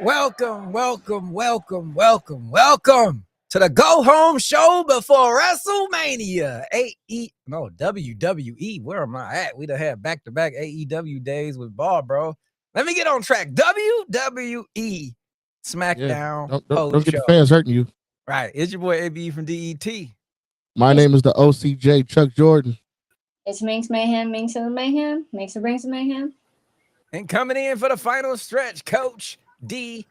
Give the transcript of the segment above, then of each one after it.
Welcome to the Go Home Show before WrestleMania. WWE. Where am I at? We done had back-to-back AEW days with Ball, bro. Let me get on track. WWE Smackdown. Don't get the fans hurting you. Right. It's your boy ABE from DET. My name is the OCJ, Chuck Jordan. It's Miinx Mayhem, Miinx Mayhem, Miinx brings the mayhem. And coming in for the final stretch, Coach DTM.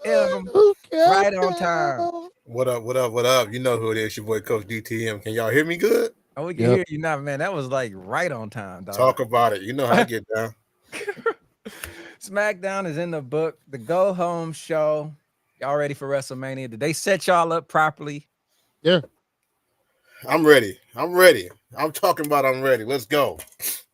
Right on time. What up? You know who it is, your boy Coach DTM. Can y'all hear me good? Oh, we can hear you now, man. That was like right on time, dog. Talk about it. You know how I get down. Smackdown is in the book. The Go Home Show. Y'all ready for WrestleMania? Did they set y'all up properly? Yeah. I'm ready. I'm talking about I'm ready. Let's go.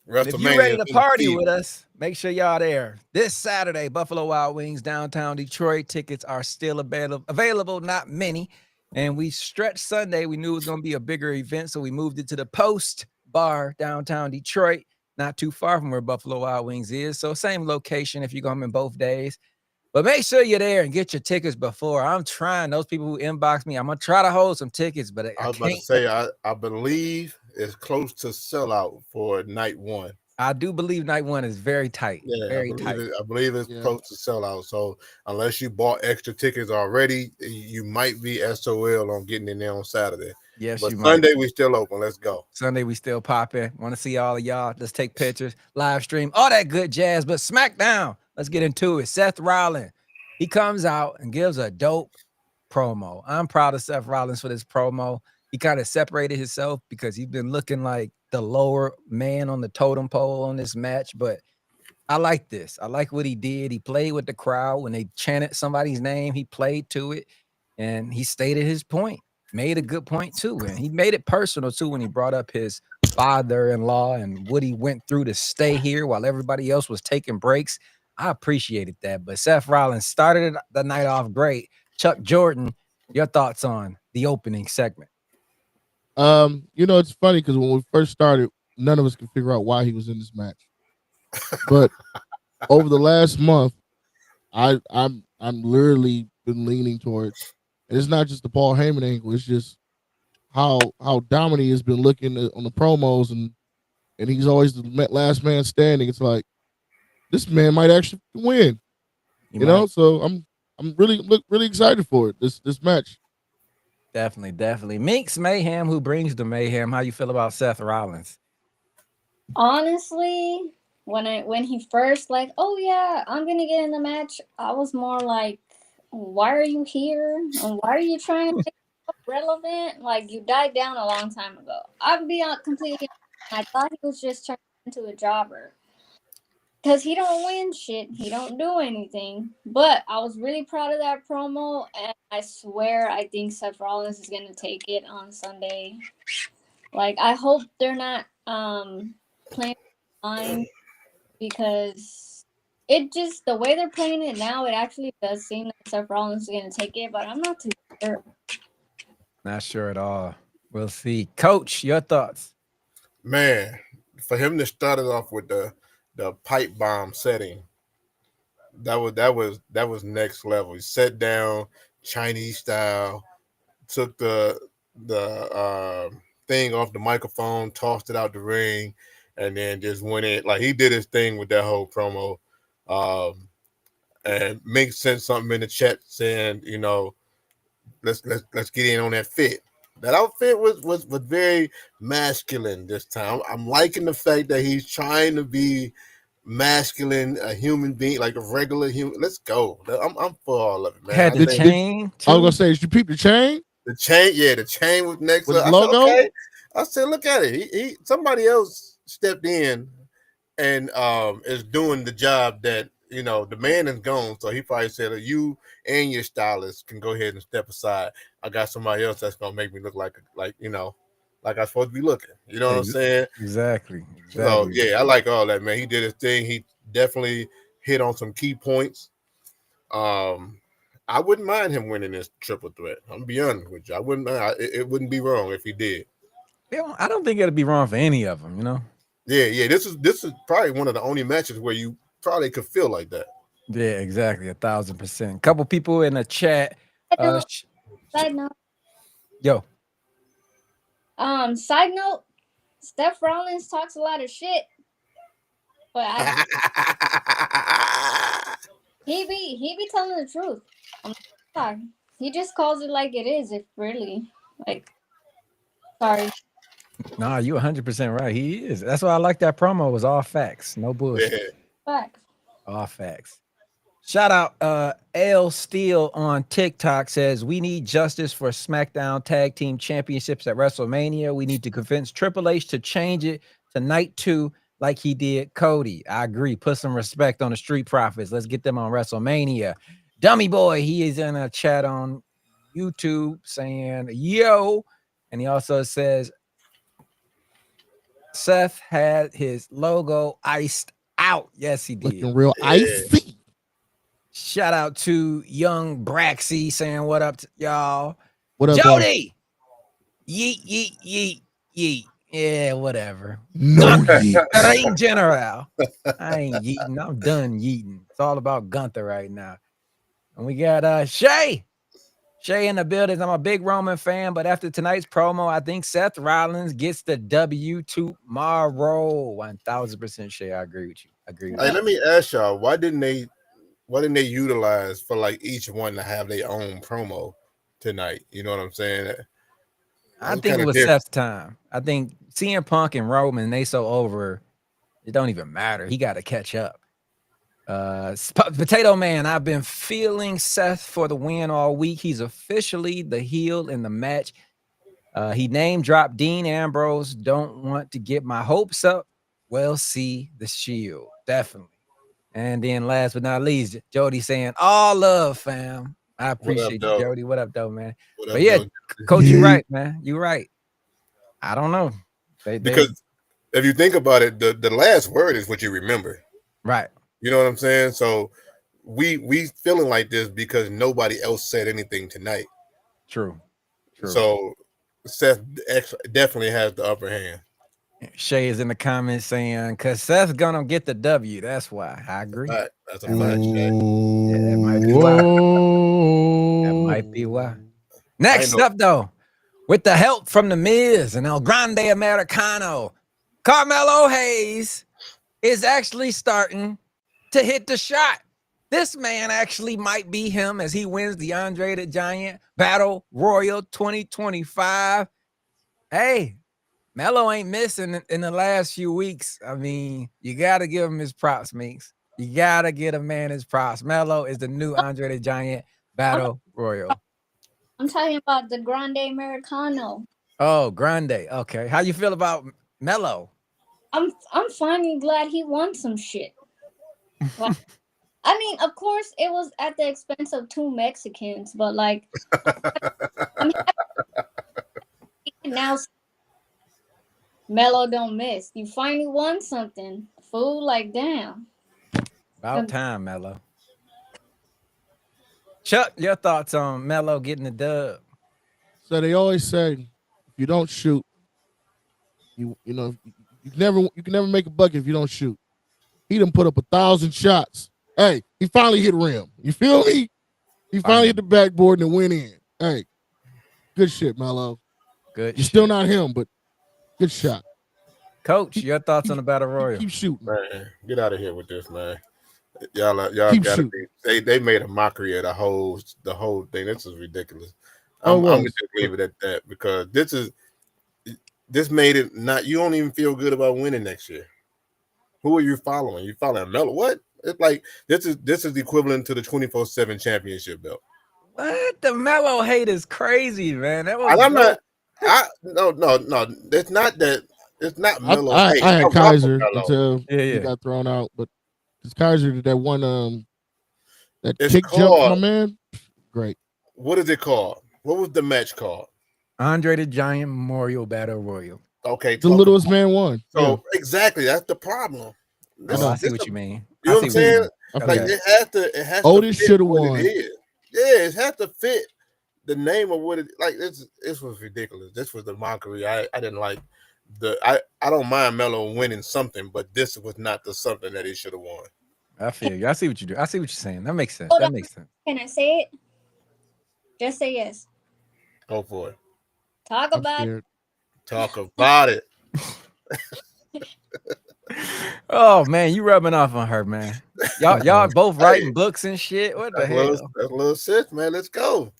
If you're ready to party with us, make sure y'all there. This Saturday, Buffalo Wild Wings, downtown Detroit. Tickets are still available, not many. And we stretched Sunday. We knew it was going to be a bigger event, so we moved it to the Post Bar, downtown Detroit, not too far from where Buffalo Wild Wings is. So same location if you're going in both days. But make sure you're there and get your tickets before. I'm trying. Those people who inbox me, I'm going to try to hold some tickets, but I was about to say, I believe it's close to sellout for night one. I do believe night one is very tight. Yeah, very tight. I believe it's close to sellout. So unless you bought extra tickets already, you might be SOL on getting in there on Saturday. Yes, but you Sunday might. We still open. Let's go. Sunday we still popping. Want to see all of y'all. Let's take pictures, live stream, all that good jazz. But SmackDown, let's get into it. Seth Rollins, he comes out and gives a dope promo. I'm proud of Seth Rollins for this promo. He kind of separated himself because he's been looking like the lower man on the totem pole on this match. But I like this. I like what he did. He played with the crowd. When they chanted somebody's name, he played to it. And he stated his point. Made a good point, too. And he made it personal, too, when he brought up his father-in-law and what he went through to stay here while everybody else was taking breaks. I appreciated that. But Seth Rollins started the night off great. Chuck Jordan, your thoughts on the opening segment? It's funny because when we first started, none of us could figure out why he was in this match. But over the last month, I'm literally been leaning towards, and it's not just the Paul Heyman angle, it's just how dominant he has been looking on the promos, and he's always the last man standing. It's like this man might actually win. You know, so I'm really excited for it. This match. Definitely. Miinx Mayhem, who brings the mayhem. How you feel about Seth Rollins? Honestly, when he first oh yeah, I'm gonna get in the match, I was more like, why are you here? And why are you trying to make it relevant? Like, you died down a long time ago. I'll be completely honest, I thought he was just turning into a jobber. Because he don't win shit. He don't do anything. But I was really proud of that promo. And I swear I think Seth Rollins is going to take it on Sunday. Like, I hope they're not playing line. Because it just, the way they're playing it now, it actually does seem like Seth Rollins is going to take it. But I'm not too sure. Not sure at all. We'll see. Coach, your thoughts? Man, for him to start it off with the pipe bomb setting, that was next level. He sat down Chinese style, took the thing off the microphone, tossed it out the ring, and then just went in. Like, he did his thing with that whole promo. And Miinx sent something in the chat saying, let's get in on that fit. That outfit was very masculine this time. I'm liking the fact that he's trying to be masculine, a human being, like a regular human. Let's go. I'm for all of it, man. Had the chain. I was gonna say, did you peep the chain? The chain, yeah, the chain was next with up. The logo. Okay. I said, look at it. He somebody else stepped in and is doing the job that the man is gone. So he probably said, you and your stylist can go ahead and step aside. I got somebody else that's gonna make me look like I'm supposed to be looking. You know what I'm saying? Exactly. So yeah, I like all that, man. He did his thing. He definitely hit on some key points. I wouldn't mind him winning this triple threat. I'm gonna be honest with you. I wouldn't mind. It wouldn't be wrong if he did. I don't think it'd be wrong for any of them, Yeah. This is probably one of the only matches where you probably could feel like that. Yeah, exactly. 1,000%. Couple people in the chat. Side note. Yo, Side note. Steph Rollins talks a lot of shit, but he be telling the truth. I'm sorry. He just calls it like it is. If really, like, sorry. nah, you 100% right. He is. That's why I like that promo. It was all facts, no bullshit. Yeah. Facts. All facts. Shout out L Steele on TikTok says we need justice for SmackDown Tag Team Championships at WrestleMania. We need to convince Triple H to change it to night 2 like he did Cody. I agree. Put some respect on the Street Profits. Let's get them on WrestleMania. Dummy Boy, he is in a chat on YouTube saying yo, and he also says Seth had his logo iced out. Yes, he did. Looking real icy. Shout out to Young Braxy saying what up to y'all. What up, Jody? Yeet, yeet, yeet, yeet. Yeah, whatever. No yeet. That ain't general. I ain't yeeting. I'm done yeeting. It's all about Gunther right now. And we got Shay. Shay in the building. I'm a big Roman fan, but after tonight's promo, I think Seth Rollins gets the W tomorrow. 1,000% Shay. I agree with you. Hey, let me ask y'all, why didn't they utilize for like each one to have their own promo tonight? You know what I'm saying? I think it was Seth's time. I think CM Punk and Roman, they so over, it don't even matter. He got to catch up. Potato Man, I've been feeling Seth for the win all week. He's officially the heel in the match. He name dropped Dean Ambrose. Don't want to get my hopes up. Well, see the Shield. Definitely. And then last but not least, Jody saying, all love, fam. I appreciate you, Jody. What up, though, man? But yeah, Coach, you're right, man. You're right. I don't know. Because if you think about it, the last word is what you remember. Right. You know what I'm saying? So we feeling like this because nobody else said anything tonight. True. So Seth definitely has the upper hand. Shay is in the comments saying, because Seth's going to get the W. That's why. I agree. That's a fact, Shay. Yeah, that might be why. That might be why. Next up, though, with the help from The Miz and El Grande Americano, Carmelo Hayes is actually starting to hit the shot. This man actually might be him as he wins the Andre the Giant Battle Royal 2025. Hey, Melo ain't missing in the last few weeks. I mean, you got to give him his props, Miinx. You got to get a man his props. Melo is the new Andre the Giant Battle Royal. I'm talking about the Grande Americano. Oh, Grande. Okay. How you feel about Melo? I'm finally glad he won some shit. Like, I mean, of course, it was at the expense of 2 Mexicans, but like, I'm happy now. Melo don't miss. You finally won something, fool. Like, damn. About time, Melo. Chuck, your thoughts on Melo getting the dub? So they always say, if you don't shoot, you can never make a bucket if you don't shoot. He done put up 1,000 shots. Hey, he finally hit rim. You feel me? He finally hit the backboard and went in. Hey, good shit, Melo. Good. You're still not him, but good shot. Coach, your thoughts on the Battle Royal? Keep shooting. Man, get out of here with this, man. Y'all gotta be. They made a mockery of the whole thing. This is ridiculous. I'm gonna just leave it at that because this made it not. You don't even feel good about winning next year. Who are you following? You following Melo? What? It's like this is the equivalent to the 24/7 championship belt. What? The Melo hate is crazy, man. That was. I'm not. No. It's not that. It's not Melo. I had Kaiser until he got thrown out, but it's Kaiser that one that it's kick called, jump, my man. Great. What is it called? What was the match called? Andre the Giant Memorial Battle Royal. Okay, the littlest man won. So exactly, that's the problem. I see what you mean. You know what I'm saying? Like it has Otis to should have won. Yeah, it has to fit the name of what it like. This was ridiculous. This was the mockery. I didn't like I don't mind Melo winning something, but this was not the something that he should have won. I feel you. I see what you do. I see what you're saying. That makes sense. Hold That on. makes sense. Can I say it? Just say yes. Go for it. Talk I'm about it. scared. Talk about it. Oh man, you rubbing off on her, man. Y'all both writing books and shit. What the hell? That's a little sis, man. Let's go.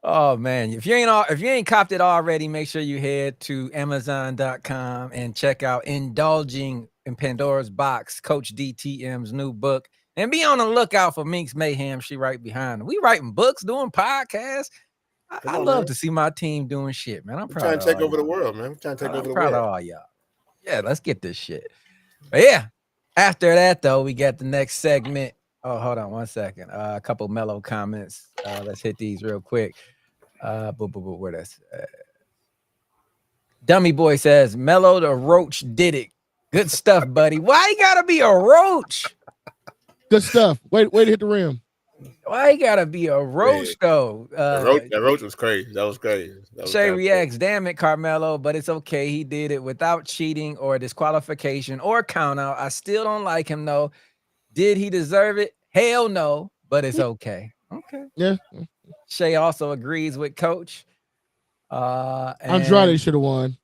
Oh man, if you ain't copped it already, make sure you head to Amazon.com and check out Indulging in Pandora's Box, Coach DTM's new book. And be on the lookout for Miinx Mayhem. She right behind her. We writing books, doing podcasts. I love to see my team doing shit, man. I'm proud trying of to take all over the y'all. world, man. We're trying to take over the Proud world. of all y'all. Yeah, let's get this shit. But yeah, after that though, we got the next segment. Oh, hold on one second. A couple mellow comments. Let's hit these real quick. Where that's Dummy Boy says Mellow the Roach did it. Good stuff, buddy. Why you gotta be a roach? Good stuff. Wait to hit the rim. Why you gotta be a roach though? That roach was crazy. That was crazy. Shay reacts, damn it, Carmelo, but it's okay. He did it without cheating or disqualification or count out. I still don't like him though. Did he deserve it? Hell no, but it's okay. Okay. Yeah. Shay also agrees with Coach. Andrade should have won.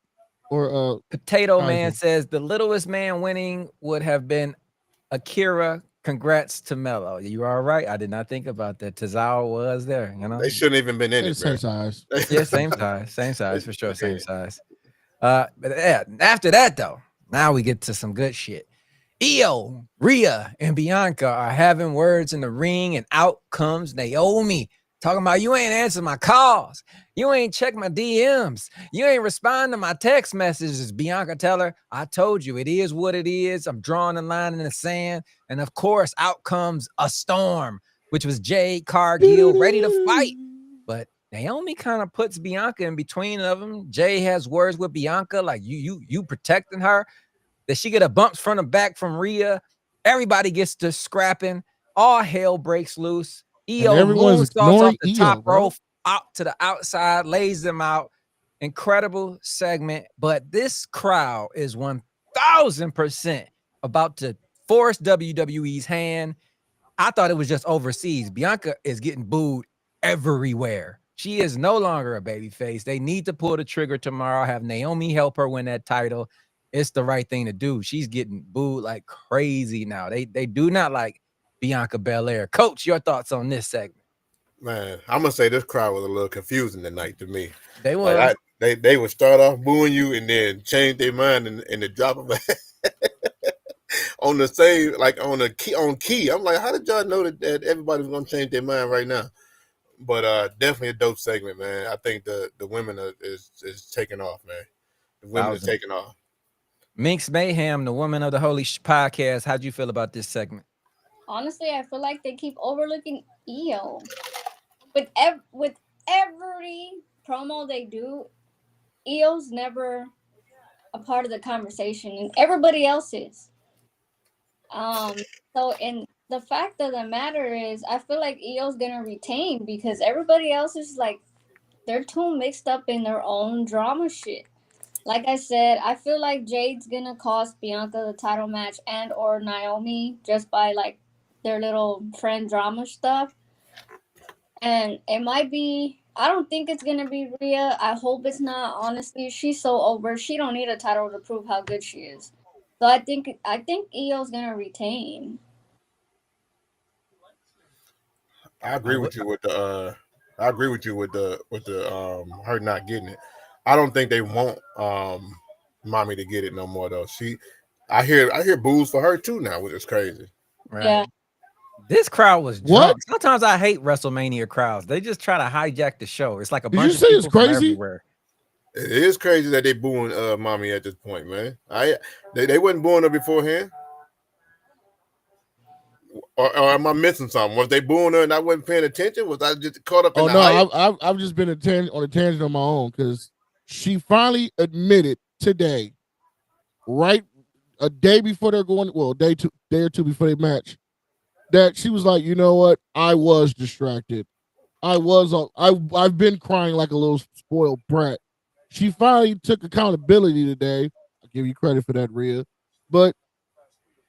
Or Potato Man says the littlest man winning would have been Akira. Congrats to Mello. You all right? I did not think about that. Tozawa was there, you know. They shouldn't even been in it, same bro. size. Yeah, same size for sure. Same size. But yeah, after that though, now we get to some good shit. Io, Rhea, and Bianca are having words in the ring, and out comes Naomi. Talking about you ain't answer my calls. You ain't check my DMs. You ain't respond to my text messages. Bianca tell her, I told you it is what it is. I'm drawing the line in the sand. And of course, out comes a storm, which was Jade Cargill ready to fight. But Naomi kind of puts Bianca in between of them. Jay has words with Bianca, like you protecting her. That she get a bump from the back from Rhea. Everybody gets to scrapping. All hell breaks loose. Io moonsaults off the top rope out to the outside, lays them out. Incredible segment. But this crowd is 1000% about to force WWE's hand. I thought it was just overseas. Bianca is getting booed everywhere. She is no longer a babyface. They need to pull the trigger tomorrow, have Naomi help her win that title. It's the right thing to do. She's getting booed like crazy now. They do not like Bianca Belair. Coach, your thoughts on this segment? Man, I'm gonna say this crowd was a little confusing tonight to me. They were. Like they would start off booing you and then change their mind in the drop of a on the same, like on key. I'm like, how did y'all know that everybody was gonna change their mind right now? But definitely a dope segment, man. I think the women is taking off, man. The women are taking off. Miinx Mayhem, the woman of the Holy Shhh Podcast. How'd you feel about this segment? Honestly, I feel like they keep overlooking Io. With every promo they do, Io's never a part of the conversation, and everybody else is. So, and the fact of the matter is, I feel like Io's gonna retain because everybody else is like, they're too mixed up in their own drama shit. Like I said, I feel like Jade's gonna cost Bianca the title match and or Naomi just by like their little friend drama stuff. And it might be, I don't think it's gonna be Rhea. I hope it's not. Honestly, she's so over. She don't need a title to prove how good she is. So I think Io's gonna retain. I agree with you with the her not getting it. I don't think they want mommy to get it no more though. I hear boos for her too now, which is crazy. Right. Yeah. This crowd was drunk. Sometimes I hate WrestleMania crowds. They just try to hijack the show. It's like a bunch of people from everywhere. It is crazy that they booing mommy at this point, man. They wasn't booing her beforehand. Or am I missing something? Was they booing her and I wasn't paying attention? Was I just caught up in the hype? I've just been on a tangent on my own because she finally admitted today, right a day before they're going, well, day or two before they match, that she was like, you know what? I was distracted. I've been crying like a little spoiled brat. She finally took accountability today. I'll give you credit for that, Rhea. But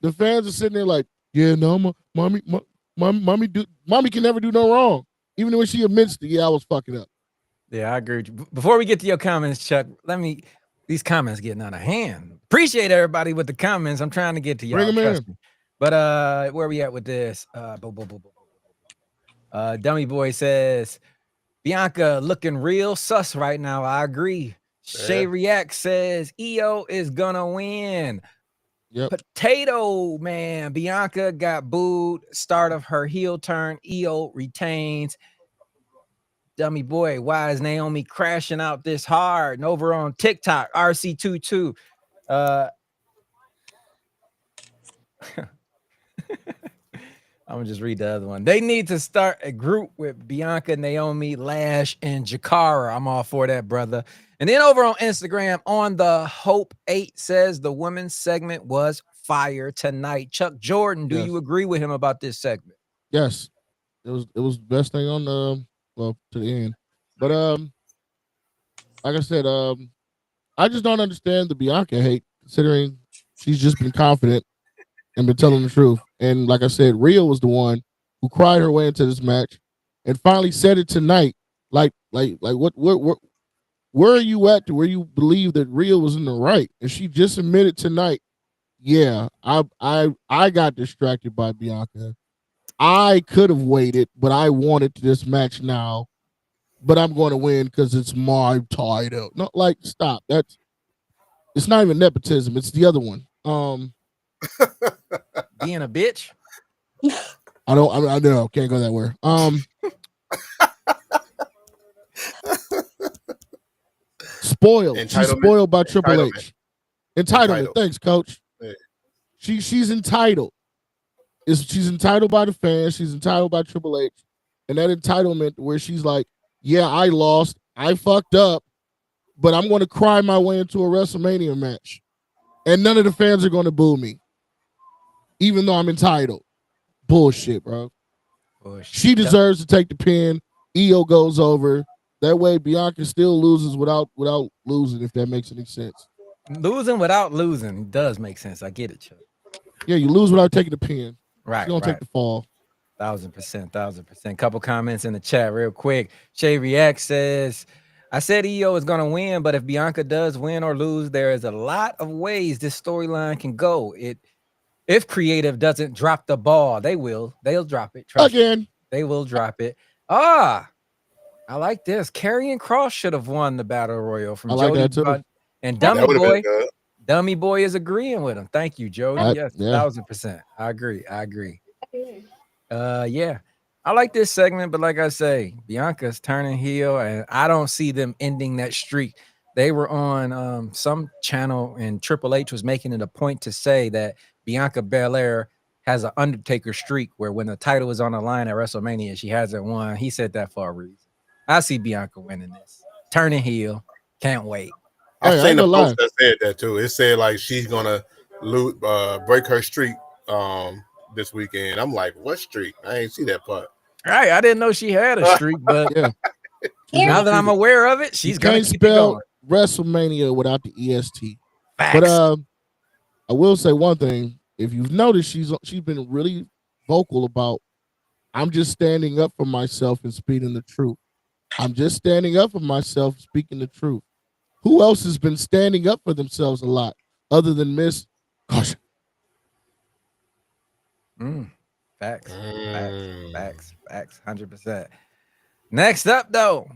the fans are sitting there like, yeah, no, mommy can never do no wrong. Even when she admits that, yeah, I was fucking up. Yeah, I agree with you. Before we get to your comments, Chuck, these comments getting out of hand. Appreciate everybody with the comments. I'm trying to get to y'all. Bring 'em Trust in. me. But where we at with this? Dummy Boy says, Bianca looking real sus right now. I agree. Shay React says, EO is gonna win. Yep. Potato Man, Bianca got booed. Start of her heel turn. EO retains. Dummy Boy, why is Naomi crashing out this hard? And over on TikTok, RC22. I'm gonna just read the other one. They need to start a group with Bianca, Naomi, Lash, and Jakara. I'm all for that, brother. And then over on Instagram, on the Hope 8 says the women's segment was fire tonight. Chuck Jordan, do you agree with him about this segment? Yes, it was the best thing on the to the end. But like I said, I just don't understand the Bianca hate, considering she's just been confident and been telling the truth. And like I said, Rhea was the one who cried her way into this match and finally said it tonight. Like what where are you at to where you believe that Rhea was in the right? And she just admitted tonight, yeah, I got distracted by Bianca. I could have waited, but I wanted this match now. But I'm going to win because it's my title. No, like, stop. It's not even nepotism. It's the other one. Being a bitch. I know. Can't go that way. Spoiled. She's spoiled by Triple H. Entitlement. Thanks, Coach. Yeah. She's entitled. She's entitled by the fans. She's entitled by Triple H. And that entitlement where she's like, yeah, I lost. I fucked up. But I'm going to cry my way into a WrestleMania match. And none of the fans are going to boo me. Even though I'm entitled. Bullshit, bro. Bullshit. She deserves to take the pin. EO goes over. That way Bianca still loses without losing, if that makes any sense. Losing without losing does make sense. I get it, Chuck. Yeah, you lose without taking the pin. Right. You don't take the fall. 1000%. Couple comments in the chat real quick. Shay React says, I said EO is going to win, but if Bianca does win or lose, there is a lot of ways this storyline can go. If creative doesn't drop the ball, they will. They'll drop it. Trust again. Me. They will drop it. I like this. Karrion Kross should have won the Battle Royal from Jody that too. And Dummy Boy is agreeing with him. Thank you, Jody. Yes, 1000%. I agree. Yeah. I like this segment, but like I say, Bianca's turning heel, and I don't see them ending that streak. They were on some channel, and Triple H was making it a point to say that Bianca Belair has an Undertaker streak where when the title is on the line at WrestleMania, she hasn't won. He said that for a reason. I see Bianca winning this. Turning heel. Can't wait. I've seen a post that said that too. It said like she's gonna break her streak this weekend. I'm like, what streak? I ain't see that part. Right, I didn't know she had a streak, but now that I'm aware of it, she's gonna keep spell WrestleMania without the EST. Facts. But I will say one thing: if you've noticed, she's been really vocal about, I'm just standing up for myself and speaking the truth. I'm just standing up for myself, speaking the truth. Who else has been standing up for themselves a lot other than Miss Caution? Facts. 100%. Next up, though,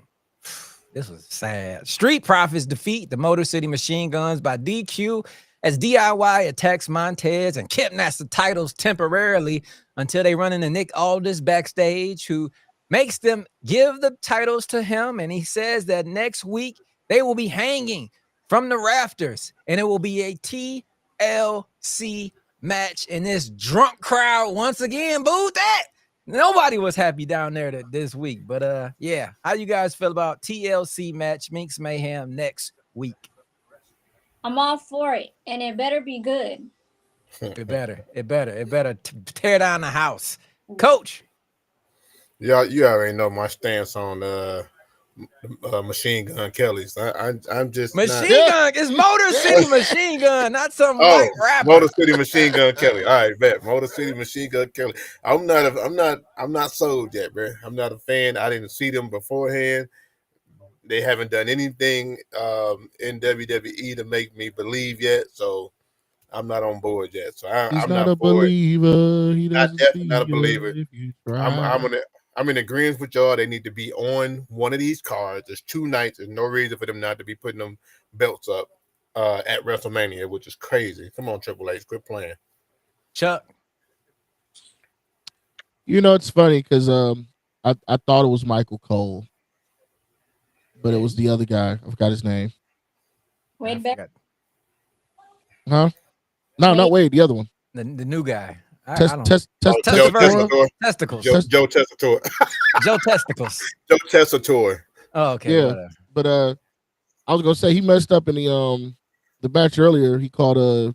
this was sad. Street Profits defeat the Motor City Machine Guns by DQ as DIY attacks Montez and kidnaps the titles temporarily until they run into Nick Aldis backstage, who makes them give the titles to him. And he says that next week they will be hanging from the rafters and it will be a TLC match. And this drunk crowd once again booed that. Nobody was happy down there this week. But yeah, how you guys feel about TLC match, Miinx Mayhem next week? I'm all for it, and it better be good. It better tear down the house. Coach. Yeah, you already know my stance on Machine Gun Kelly's. I'm just Machine not. Gun. It's Motor City Machine Gun, not some Oh, white rapper. Motor City Machine Gun Kelly. All right, bet Motor City Machine Gun Kelly. I'm not sold yet, bro. I'm not a fan. I didn't see them beforehand. They haven't done anything in WWE to make me believe yet, so I'm not on board yet. So He's I'm not a for it. believer. He doesn't Definitely see not a you believer. if you try. I'm in agreement with y'all. They need to be on one of these cards. There's 2 nights. There's no reason for them not to be putting them belts up at WrestleMania, which is crazy. Come on, Triple H, quit playing. Chuck. You know, it's funny because I thought it was Michael Cole, but it was the other guy. I forgot his name. Wade Barrett. Huh? No, not Wade. The other one. The new guy. Joe Testicles. Joe Tessitore. Joe Testicles. Joe Tessitore. Oh, okay. Yeah, Whatever. but I was gonna say he messed up in the match earlier. He called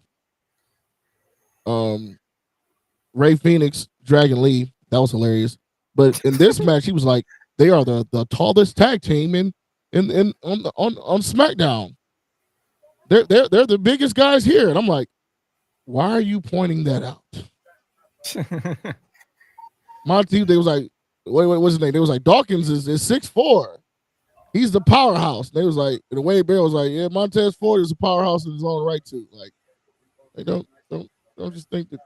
Ray Phoenix Dragon Lee. That was hilarious. But in this match, he was like, they are the tallest tag team in on SmackDown. They're the biggest guys here, and I'm like, why are you pointing that out? Monty, they was like, what's his name? They was like, Dawkins is 6'4". He's the powerhouse. They was like, and Wade Barrett was like, yeah, Montez Ford is a powerhouse in his own right too. Like, they don't just think that.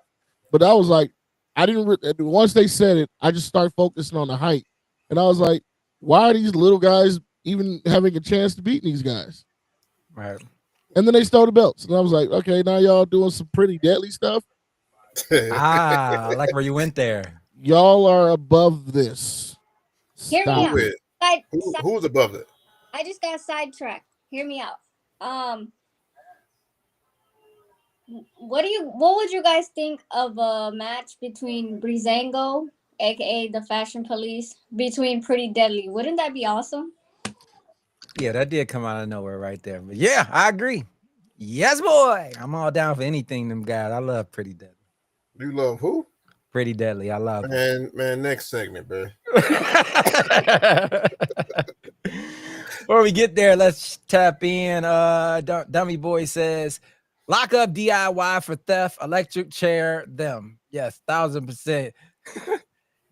But I was like, I didn't. Once they said it, I just started focusing on the height, and I was like, why are these little guys even having a chance to beat these guys? Right. And then they stole the belts, and I was like, okay, now y'all doing some pretty deadly stuff. I like where you went there. Y'all are above this. Hear me Stop out. it. Who's above it? I just got sidetracked. Hear me out. What would you guys think of a match between Breezango, aka the Fashion Police, between Pretty Deadly? Wouldn't that be awesome? Yeah, that did come out of nowhere right there. But yeah, I agree. Yes, boy. I'm all down for anything, them guys. I love Pretty Deadly. You love who? Pretty Deadly. I love it. Man, next segment, bro. Before we get there, let's tap in. Dummy Boy says, lock up DIY for theft, electric chair them. Yes, 1000%.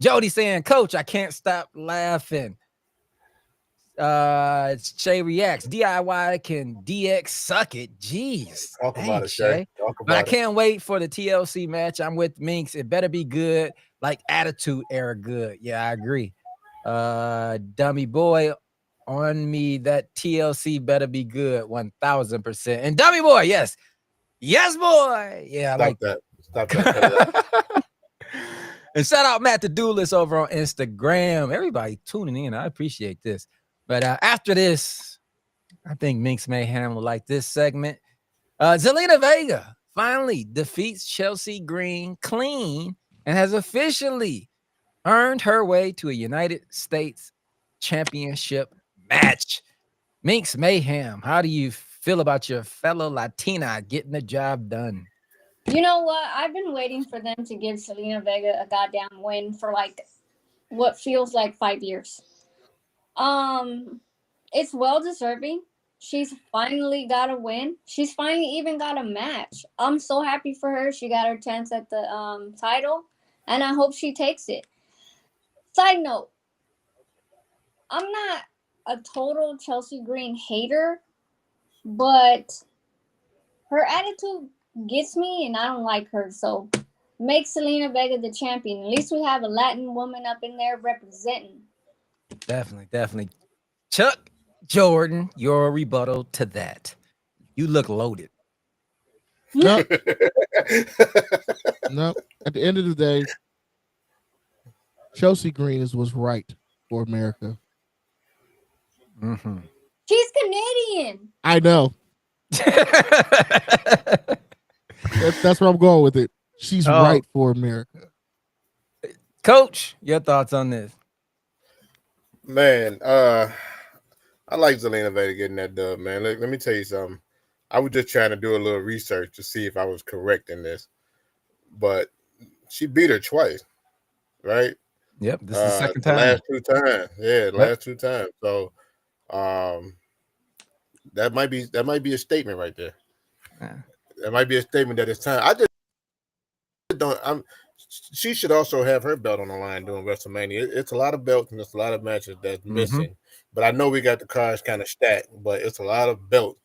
Jody saying, Coach, I can't stop laughing. It's Shay Reacts. DIY can DX suck it. Jeez. Talk about it, Shay. But I can't wait for the TLC match. I'm with Miinx. It better be good, like Attitude Era good. Yeah, I agree. Dummy Boy on me, that TLC better be good 1000%. And Dummy Boy, yes. Yes, boy. Yeah, I like that. Stop that. And shout out Matt the Duelist over on Instagram. Everybody tuning in. I appreciate this. But after this, I think Miinx Mayhem will like this segment. Zelina Vega finally defeats Chelsea Green clean and has officially earned her way to a United States Championship match. Miinx Mayhem, how do you feel about your fellow Latina getting the job done? You know what? I've been waiting for them to give Zelina Vega a goddamn win for like what feels like 5 years. It's well deserving. She's finally got a win. She's finally even got a match. I'm so happy for her. She got her chance at the title, and I hope she takes it. Side note, I'm not a total Chelsea Green hater, but her attitude gets me, and I don't like her. So make Zelina Vega the champion. At least we have a Latin woman up in there representing. Definitely. Chuck Jordan, your rebuttal to that. You look loaded. No. No. At the end of the day, Chelsea Green was right for America. Mm-hmm. She's Canadian. I know. That's where I'm going with it. She's right for America. Coach, your thoughts on this? Man, I like Zelina Vega getting that dub, man. Let me tell you something. I was just trying to do a little research to see if I was correct in this, but she beat her twice, right? Yep, this is the second the time. last 2 times. Yeah, last 2 times. So That might be a statement right there. Yeah. That might be a statement that it's time. I just don't. She should also have her belt on the line during WrestleMania. It's a lot of belts and it's a lot of matches that's missing. But I know we got the cards kind of stacked, but it's a lot of belts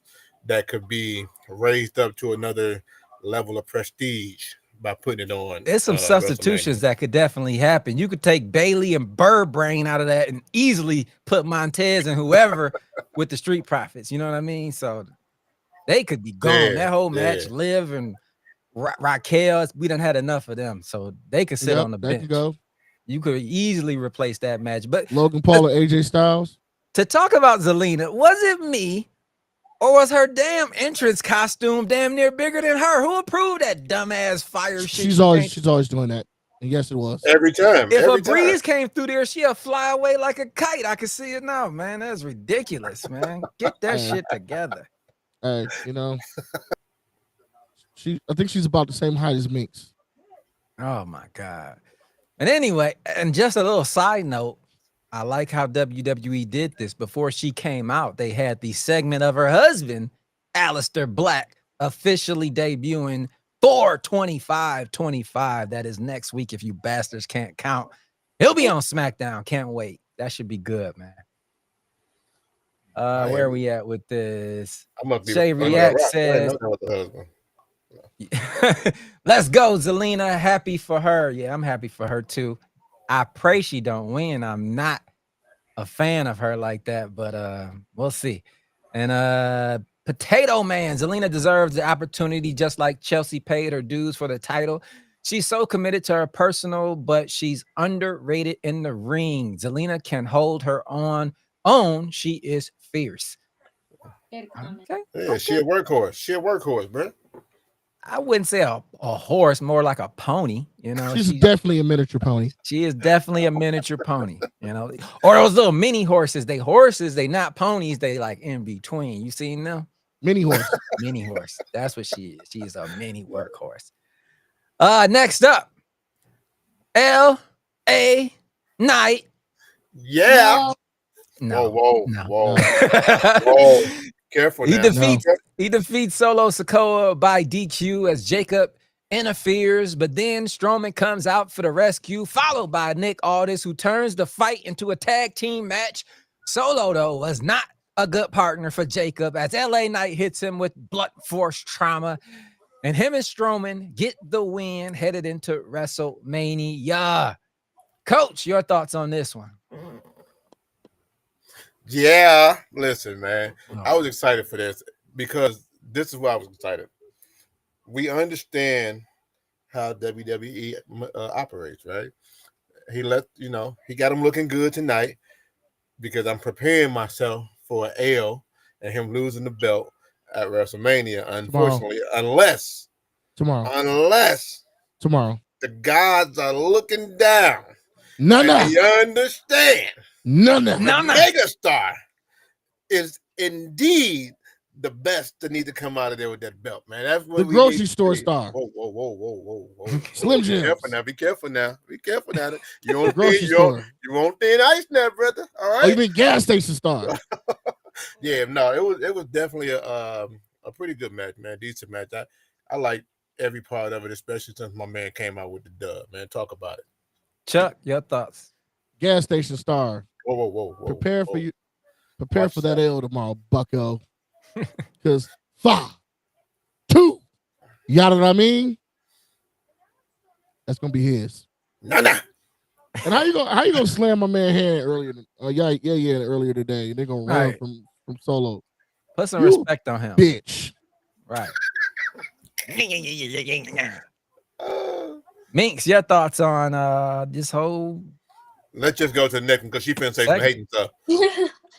that could be raised up to another level of prestige by putting it on. There's some substitutions that could definitely happen. You could take Bailey and Brain out of that and easily put Montez and whoever with the Street Profits. You know what I mean? So they could be gone. That whole match, Liv and Raquel, we done had enough of them. So they could sit on the bench. Go. You could easily replace that match. But Logan Paul and AJ Styles. To talk about Zelina, was it me? Or was her damn entrance costume damn near bigger than her? Who approved that dumbass fire shit? She's always doing that. And yes, it was. Every time. If a breeze came through there, she'll fly away like a kite. I can see it now, man. That's ridiculous, man. Get that shit together. Hey, you know. I think she's about the same height as Miinx. Oh my God. And anyway, and just a little side note. I like how WWE did this. Before she came out, they had the segment of her husband, Aleister Black, officially debuting for 25-25. That is next week if you bastards can't count. He'll be on SmackDown. Can't wait. That should be good, man. Where are we at with this? Shay React says, let's go, Zelina. Happy for her. Yeah, I'm happy for her too. I pray she don't win. I'm not a fan of her like that, but we'll see. And Potato Man, Zelina deserves the opportunity just like Chelsea paid her dues for the title. She's so committed to her personal, but she's underrated in the ring. Zelina can hold her own. She is fierce. Okay. Yeah, she a workhorse, bro. I wouldn't say a horse, more like a pony. You know, she's definitely a miniature pony. She is definitely a miniature pony. You know, or those little mini horses. They horses. They not ponies. They like in between. You seen them? Mini horse. Mini horse. That's what she is. She is a mini workhorse. Next up, L.A. Knight. Yeah. No. Whoa. Careful. He defeats Solo Sikoa by DQ as Jacob interferes, but then Strowman comes out for the rescue, followed by Nick Aldis, who turns the fight into a tag team match. Solo, though, was not a good partner for Jacob as LA Knight hits him with blunt force trauma, and him and Strowman get the win headed into WrestleMania. Coach, your thoughts on this one? Yeah, listen, man. I was excited for this because this is why I was excited. We understand how WWE operates, right? He got him looking good tonight because I'm preparing myself for an L and him losing the belt at WrestleMania. Unfortunately, unless tomorrow the gods are looking down. No. You understand? No. Megastar is indeed the best to need to come out of there with that belt, man. That's what the grocery store star. Whoa. Slim Jim. Be careful now. You won't thin ice now, brother. All right. Oh, you mean gas station star? Yeah, no, it was definitely a pretty good match, man. Decent match. I like every part of it, especially since my man came out with the dub, man. Talk about it. Chuck, your thoughts? Gas station star. Whoa. Prepare for that L tomorrow, bucko. Because 5, 2, you know what I mean? That's gonna be his. Nah. And how you gonna slam my man hand earlier? Earlier today. They're gonna run from Solo. Put some respect on him, bitch. Right. Miinx, your thoughts on this whole? Let's just go to the next one because she finna say some hating stuff.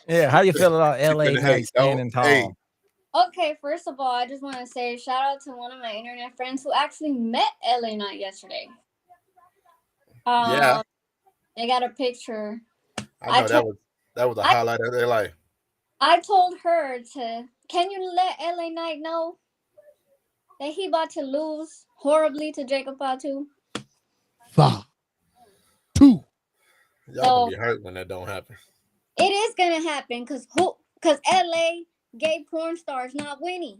Yeah, how you feel about LA Knight standing tall? Hey. Okay, first of all, I just want to say shout out to one of my internet friends who actually met LA Knight yesterday. Yeah. They got a picture. I know that was a highlight of their life. I told her can you let LA Knight know that he about to lose horribly to Jacob Fatu? 5, 2. Y'all gonna be hurt when that don't happen. It is gonna happen because LA gay porn stars not winning.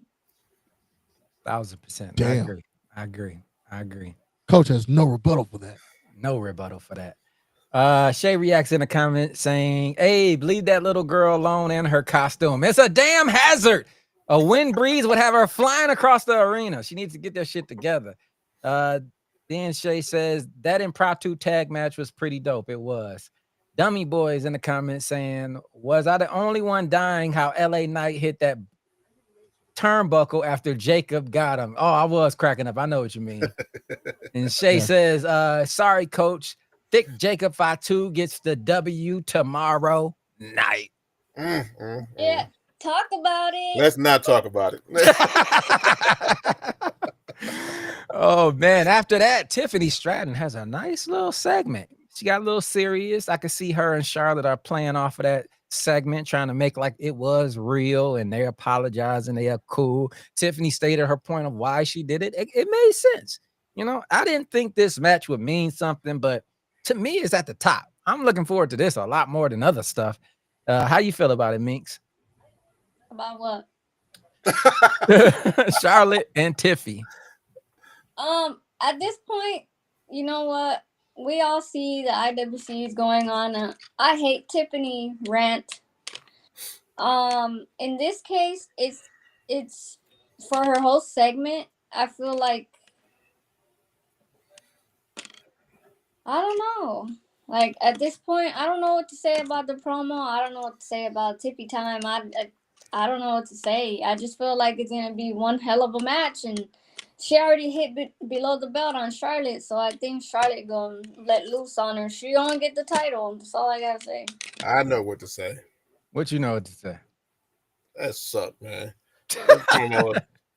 1,000%. Damn. I agree. Coach has no rebuttal for that. No rebuttal for that. Shay reacts in a comment saying, Abe, leave that little girl alone and her costume. It's a damn hazard. A wind breeze would have her flying across the arena. She needs to get that shit together. Then Shay says, that impromptu tag match was pretty dope. It was. Dummy Boys in the comments saying, was I the only one dying how LA Knight hit that turnbuckle after Jacob got him? Oh, I was cracking up. I know what you mean. And Shay says, sorry, coach. Thick Jacob Fatu gets the W tomorrow night. Yeah, talk about it. Let's not talk about it. Oh, man. After that, Tiffany Stratton has a nice little segment. She got a little serious. I could see her and Charlotte are playing off of that segment, trying to make like it was real, and they're apologizing. They are cool. Tiffany stated her point of why she did it. It made sense. You know, I didn't think this match would mean something, but to me, it's at the top. I'm looking forward to this a lot more than other stuff. How you feel about it, Miinx? About what? Charlotte and Tiffy. At this point, you know what? We all see the IWC is going on. I hate Tiffany rant. In this case, it's for her whole segment. I feel like I don't know. Like at this point, I don't know what to say about the promo. I don't know what to say about Tiffy time. I don't know what to say. I just feel like it's gonna be one hell of a match, and she already hit below the belt on Charlotte, so I think Charlotte gonna let loose on her. She gonna get the title. That's all I gotta say. I know what to say. What you know what to say? That sucked, man.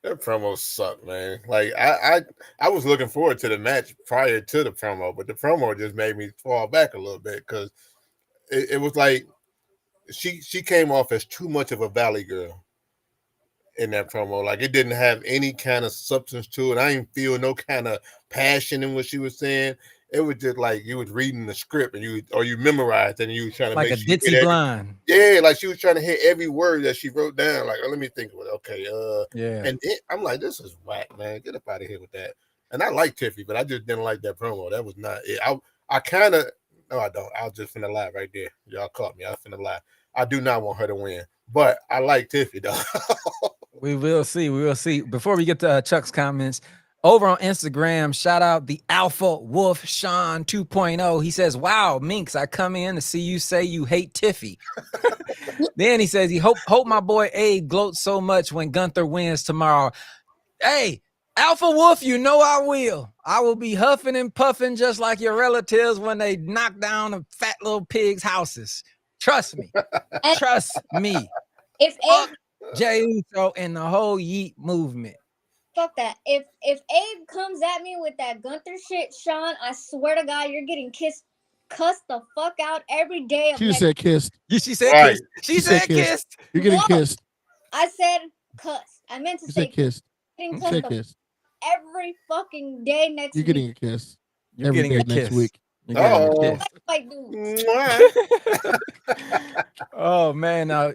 That promo sucked, man. Like I was looking forward to the match prior to the promo, but the promo just made me fall back a little bit because it was like she came off as too much of a Valley girl in that promo. Like it didn't have any kind of substance to it. I didn't feel no kind of passion in what she was saying. It was just like you was reading the script and you memorized it and you was trying to like make a sure ditzy blind. Yeah, like she was trying to hit every word that she wrote down. Like, let me think of it. Okay, yeah. And I'm like, this is whack, man. Get up out of here with that. And I like Tiffy, but I just didn't like that promo. That was not it. I kind of no, I don't. I was just finna lie right there. Y'all caught me. I was finna lie. I do not want her to win, but I like Tiffy though. We will see. We will see. Before we get to Chuck's comments, over on Instagram, shout out the Alpha Wolf Sean 2.0. He says, wow, Miinx, I come in to see you say you hate Tiffy. Then he says, he hope my boy Abe gloats so much when Gunther wins tomorrow. Hey, Alpha Wolf, you know I will. I will be huffing and puffing just like your relatives when they knock down the fat little pigs' houses. Trust me. Trust me. If Abe Jey Uso and the whole Yeet movement. Fuck that. If Abe comes at me with that Gunther shit, Sean, I swear to God, you're getting cussed the fuck out every day. She said kissed. Yeah, she said Right. kissed. She said kissed. You're getting kissed. I said cuss. I meant to You say said kissed. getting You cussed said the kissed. every fucking day next You're week. getting a kiss. You're Every getting day a next kiss. week. You're getting a Oh. kiss. Like, dude. Oh man, now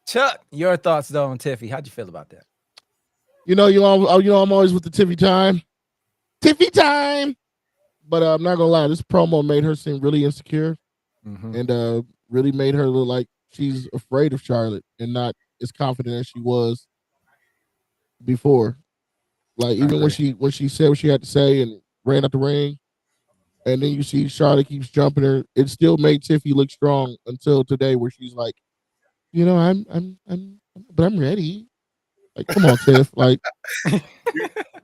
Chuck, your thoughts though on Tiffy? How'd you feel about that? I'm always with the Tiffy time. Tiffy time. But I'm not gonna lie, this promo made her seem really insecure and really made her look like she's afraid of Charlotte and not as confident as she was before. Like even when she said what she had to say and ran out the ring, and then you see Charlotte keeps jumping her, it still made Tiffy look strong until today, where she's like, but I'm ready. Like, come on, Tiff. Like,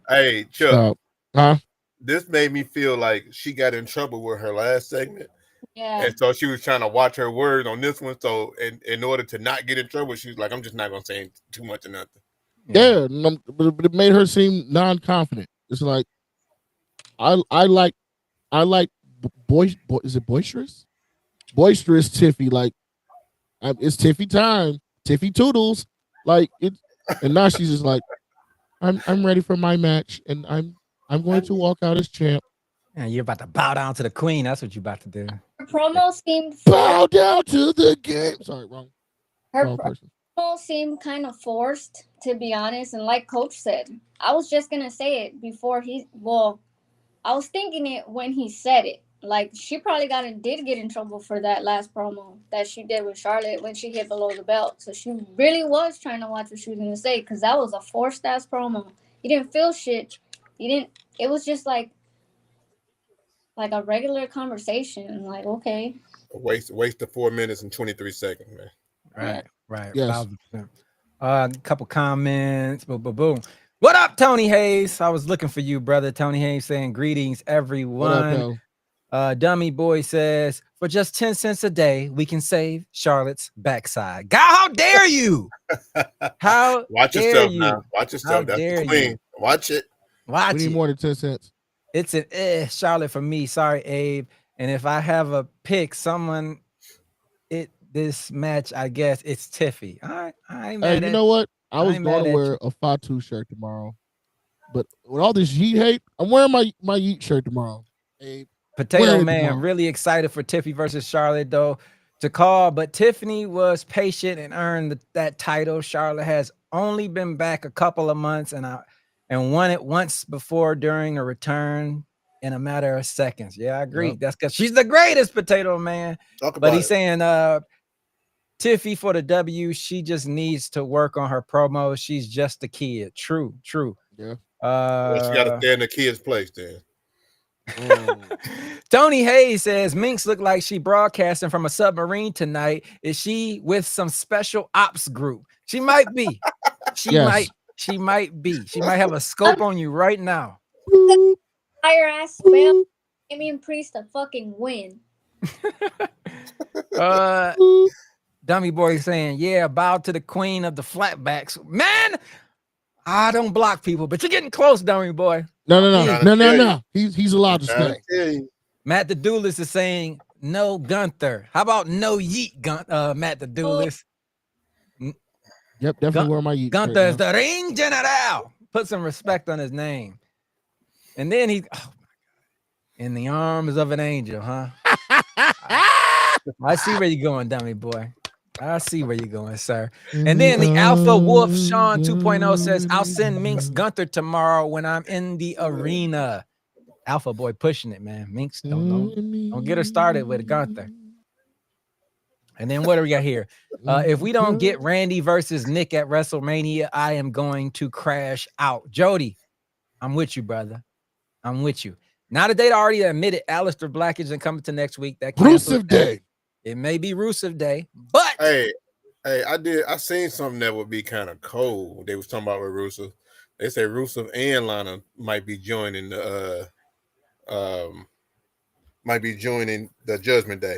Hey, Chuck. Huh? This made me feel like she got in trouble with her last segment. Yeah. And so she was trying to watch her words on this one. So in order to not get in trouble, she was like, I'm just not going to say too much or nothing. Yeah, but it made her seem non-confident. It's like, I like is it boisterous? Boisterous Tiffy. Like, it's Tiffy time. Tiffy Toodles. Like it, and now she's just like, I'm ready for my match, and I'm going to walk out as champ. And you're about to bow down to the queen. That's what you're about to do. Her promo seemed Bow down to the game. Sorry, wrong person. promo seemed kind of forced, to be honest. And like Coach said, I was just gonna say it before I was thinking it when he said it. Like, she probably did get in trouble for that last promo that she did with Charlotte when she hit below the belt. So she really was trying to watch what she was going to say, because that was a forced ass promo. You didn't feel shit. It was just like a regular conversation. Like, okay. A waste of 4 minutes and 23 seconds, man. Right. Yes. A couple comments. Boom. What up, Tony Hayes? I was looking for you, brother. Tony Hayes saying greetings, everyone. Dummy Boy says, for just 10 cents a day, we can save Charlotte's backside. God, how dare you? How Watch dare yourself you? now. Watch yourself. That's the queen. Watch it. Watch We need it. more than 10 cents. It's an Charlotte for me. Sorry, Abe. And if I have a pick, this match, I guess it's Tiffy. I ain't mad Hey, you know what? I was ain't going mad to at wear a Fatu shirt tomorrow, but with all this Yeet hate, I'm wearing my Yeet shirt tomorrow. Hey, Potato Man, really excited for Tiffy versus Charlotte, though, to call. But Tiffany was patient and earned that title. Charlotte has only been back a couple of months and won it once before during a return in a matter of seconds. Yeah, I agree. Yep. That's because she's the greatest, Potato Man. But he's saying Tiffy for the W. She just needs to work on her promo. She's just a kid. True. Yeah. Well, she got to stay in the kid's place then. Tony Hayes says Miinx looked like she broadcasting from a submarine tonight. Is she with some special ops group? She might be. She might be. She might have a scope on you right now. Fire ass spell. Damian Priest to fucking win. Dummy Boy saying, yeah, bow to the queen of the flatbacks. Man, I don't block people, but you're getting close, Dummy Boy. No. He's allowed to stay. Matt the Duelist is saying no Gunther. How about no Yeet, Matt the Duelist? Yep, definitely wear my Yeet. Gunther is the ring general. Put some respect on his name. And then he, oh my God, in the arms of an angel, huh? I see where you're going, Dummy Boy. I see where you're going, sir. And then the Alpha Wolf Sean 2.0 says, I'll send Miinx Gunther tomorrow when I'm in the arena. Alpha Boy pushing it, man. Miinx, don't get her started with Gunther. And then what do we got here? If we don't get Randy versus Nick at WrestleMania, I am going to crash out. Jody, I'm with you, brother. I'm with you. Now that they already admitted Aleister Black isn't coming to next week. That Rusev Day. It may be Rusev Day, but hey, I seen something that would be kind of cold. They was talking about with Rusev. They say Rusev and Lana might be joining the Judgment Day.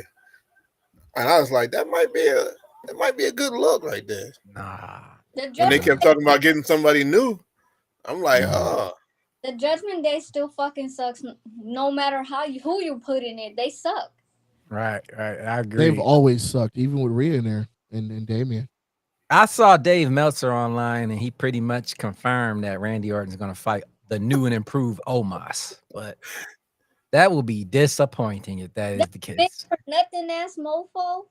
And I was like, that might be a good look right there. Nah. When they kept talking about getting somebody new, I'm like, The Judgment Day still fucking sucks. No matter who you put in it, they suck. Right. I agree. They've always sucked, even with Rhea in there and Damian. I saw Dave Meltzer online, and he pretty much confirmed that Randy Orton's going to fight the new and improved Omos. But that will be disappointing if that is the case. Nothing ass mofo.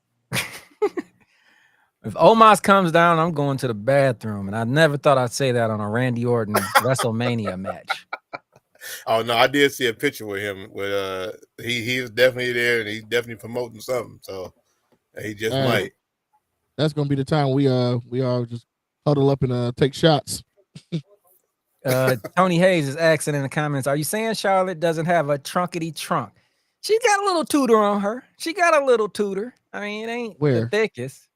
If Omos comes down, I'm going to the bathroom, and I never thought I'd say that on a Randy Orton WrestleMania match. Oh no, I did see a picture with him. With he was definitely there, and he's definitely promoting something. So he just might. That's gonna be the time we all just huddle up and take shots. Tony Hayes is asking in the comments, are you saying Charlotte doesn't have a trunkety trunk? She's got a little tutor on her. She got a little tutor. I mean, it ain't the thickest,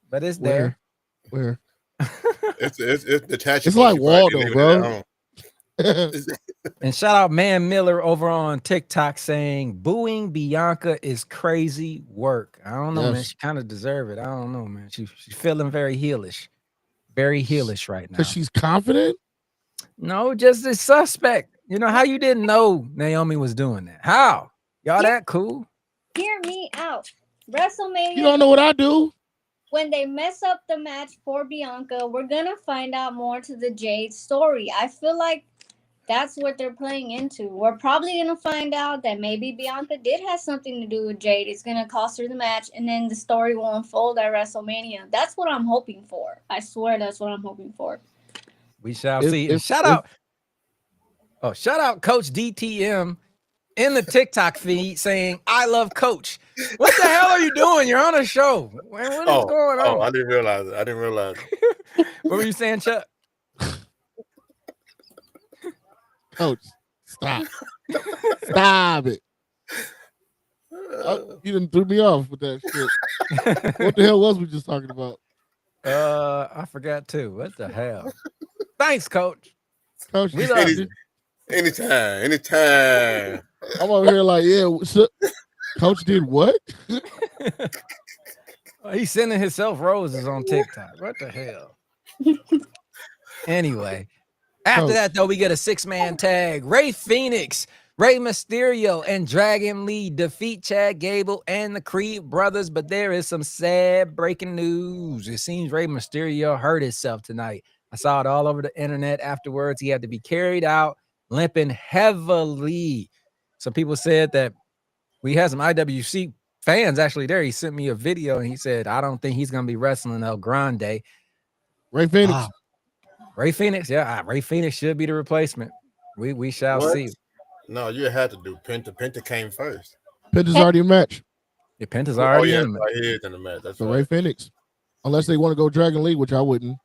but it's there. Where? It's detachable. It's like Waldo, bro. And shout out Man Miller over on TikTok saying booing Bianca is crazy work. I don't know, man. She kind of deserve it. I don't know, man. She's feeling very heelish right now. Because she's confident? No, just a suspect. You know how you didn't know Naomi was doing that? How? Y'all that cool? Hear me out. WrestleMania. You don't know what I do. When they mess up the match for Bianca, we're gonna find out more to the Jade story. I feel like That's what they're playing into. We're probably gonna find out that maybe Bianca did have something to do with Jade. It's gonna cost her the match, and then the story will unfold at WrestleMania. That's what I'm hoping for. I swear, that's what I'm hoping for. We shall see. And shout out Coach DTM in the TikTok feed saying, "I love Coach." What the hell are you doing? You're on a show. What is going on? Oh, I didn't realize it. What were you saying, Chuck? Coach, stop. Stop it. You done threw me off with that shit. What the hell was we just talking about? I forgot too. What the hell? Thanks, Coach. Coach, We love you. Anytime. I'm over here like, yeah, Coach did what? He's sending himself roses on TikTok. What the hell? Anyway, after that, though, we get a 6-man tag. Rey Fénix, Rey Mysterio, and Dragon Lee defeat Chad Gable and the Creed brothers, but there is some sad breaking news. It seems Rey Mysterio hurt himself tonight. I saw it all over the internet afterwards. He had to be carried out, limping heavily. Some people said that we had some IWC fans actually there. He sent me a video and he said, I don't think he's going to be wrestling El Grande. Rey Fénix. Rey Fénix, yeah, Rey Fénix should be the replacement. We shall see. No, you had to do Penta. Penta came first. Penta's already in the match. Yeah, Penta's already in the match. He is in the match. That's so right. Rey Fénix. Unless they want to go Dragon Lee, which I wouldn't.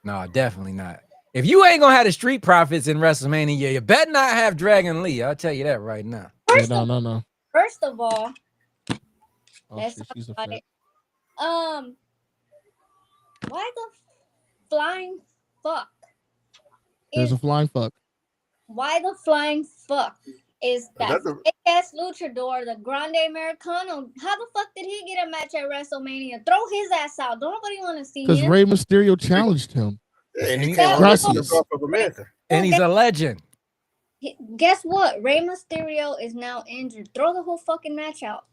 No, definitely not. If you ain't going to have the Street Profits in WrestleMania, you better not have Dragon Lee. I'll tell you that right now. No. First of all, Oh, shit, she's a about fan. it. Why the flying fuck? There's a flying fuck. Why the flying fuck is that big ass luchador, the Grande Americano? How the fuck did he get a match at WrestleMania? Throw his ass out. Don't nobody want to see him. Because Rey Mysterio challenged him. And he Gracias. of America. And he's a legend. Guess what? Rey Mysterio is now injured. Throw the whole fucking match out.